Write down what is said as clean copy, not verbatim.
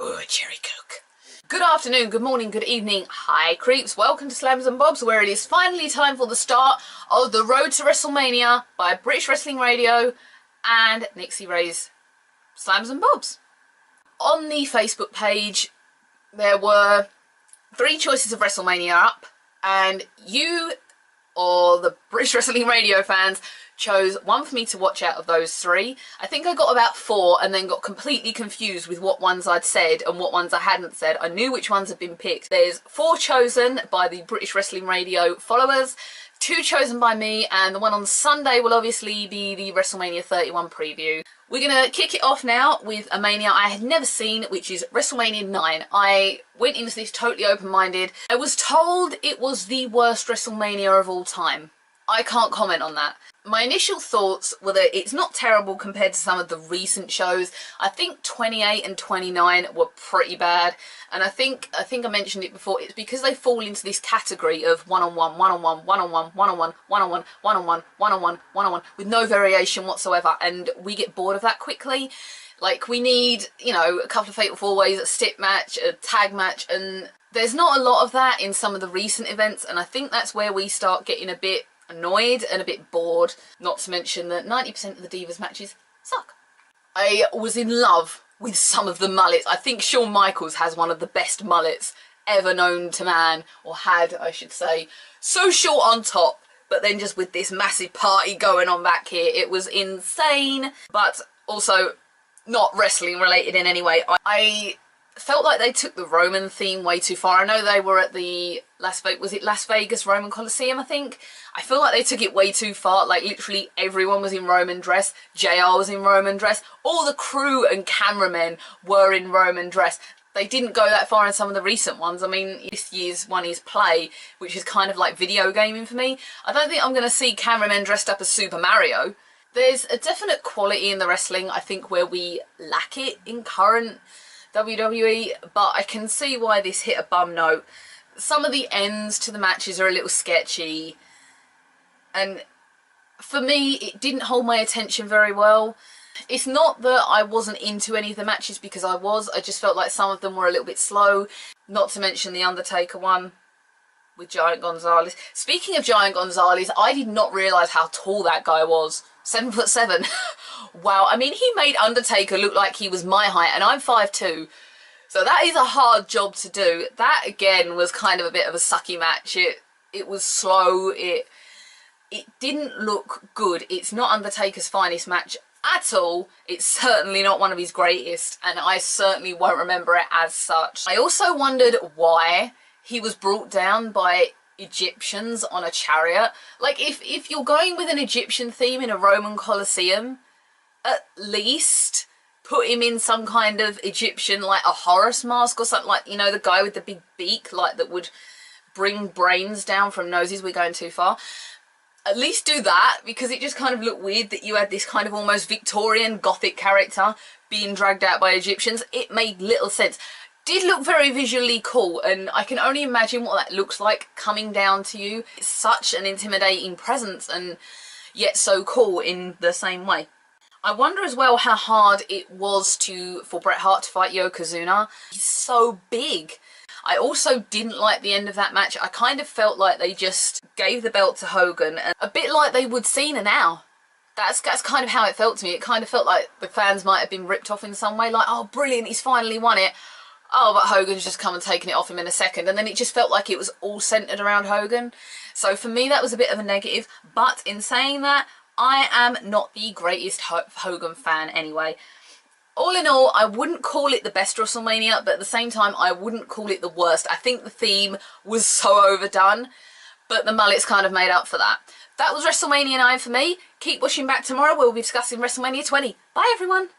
Ooh, a cherry coke. Good afternoon, good morning, good evening. Hi creeps, welcome to Slams and Bobs, where it is finally time for the start of the Road to WrestleMania by British Wrestling Radio and Nixie Ray's Slams and Bobs. On the Facebook page, there were 3 choices of WrestleMania up, and you, or the British Wrestling Radio fans, chose one for me to watch out of those 3. I think I got about 4 and then got completely confused with what ones I'd said and what ones I hadn't said. I knew which ones had been picked. There's 4 chosen by the British Wrestling Radio followers, 2 chosen by me, and the one on Sunday will obviously be the WrestleMania 31 preview. We're going to kick it off now with a Mania I had never seen, which is WrestleMania 9. I went into this totally open-minded. I was told it was the worst WrestleMania of all time. I can't comment on that. My initial thoughts were that it's not terrible compared to some of the recent shows. I think 28 and 29 were pretty bad, and I think I mentioned it before, it's because they fall into this category of one-on-one, one-on-one, one-on-one, one-on-one, one-on-one, one-on-one, one-on-one, one-on-one, with no variation whatsoever, and we get bored of that quickly. Like, we need, you know, a couple of fatal four-ways, a stick match, a tag match, and there's not a lot of that in some of the recent events, and I think that's where we start getting a bit annoyed and a bit bored, not to mention that 90% of the Divas matches suck. I was in love with some of the mullets. I think Shawn Michaels has one of the best mullets ever known to man, or had, I should say. So short on top, but then just with this massive party going on back here. It was insane, but also not wrestling related in any way. I felt like they took the Roman theme way too far. I know they were at the Las Vegas Roman Coliseum, I think. I feel like they took it way too far. Like, literally everyone was in Roman dress. JR was in Roman dress. All the crew and cameramen were in Roman dress. They didn't go that far in some of the recent ones. I mean, this year's one is Play, which is kind of like video gaming for me. I don't think I'm going to see cameramen dressed up as Super Mario. There's a definite quality in the wrestling, I think, where we lack it in current WWE, but I can see why this hit a bum note. Some of the ends to the matches are a little sketchy, and for me it didn't hold my attention very well. It's not that I wasn't into any of the matches, because I just felt like some of them were a little bit slow, not to mention the Undertaker one with Giant Gonzalez. Speaking of Giant Gonzalez, I did not realise how tall that guy was. 7'7". Wow, I mean, he made Undertaker look like he was my height, and I'm 5'2". So that is a hard job to do. That, again, was kind of a bit of a sucky match. It was slow. It didn't look good. It's not Undertaker's finest match at all. It's certainly not one of his greatest, and I certainly won't remember it as such. I also wondered why he was brought down by Egyptians on a chariot. Like, if you're going with an Egyptian theme in a Roman Coliseum, at least put him in some kind of Egyptian, like a Horus mask or something, like, you know, the guy with the big beak, like, that would bring brains down from noses. We're going too far. At least do that, because it just kind of looked weird that you had this kind of almost Victorian Gothic character being dragged out by Egyptians. It made little sense. Did look very visually cool, and I can only imagine what that looks like coming down to you. It's such an intimidating presence, and yet so cool in the same way. I wonder as well how hard it was for Bret Hart to fight Yokozuna. He's so big. I also didn't like the end of that match. I kind of felt like they just gave the belt to Hogan, and a bit like they would Cena now. That's kind of how it felt to me. It kind of felt like the fans might have been ripped off in some way, like, oh brilliant, he's finally won it. Oh, but Hogan's just come and taken it off him in a second. And then it just felt like it was all centred around Hogan. So for me, that was a bit of a negative. But in saying that, I am not the greatest Hogan fan anyway. All in all, I wouldn't call it the best WrestleMania, but at the same time, I wouldn't call it the worst. I think the theme was so overdone, but the mullets kind of made up for that. That was WrestleMania 9 for me. Keep watching back tomorrow. We'll be discussing WrestleMania 20. Bye, everyone.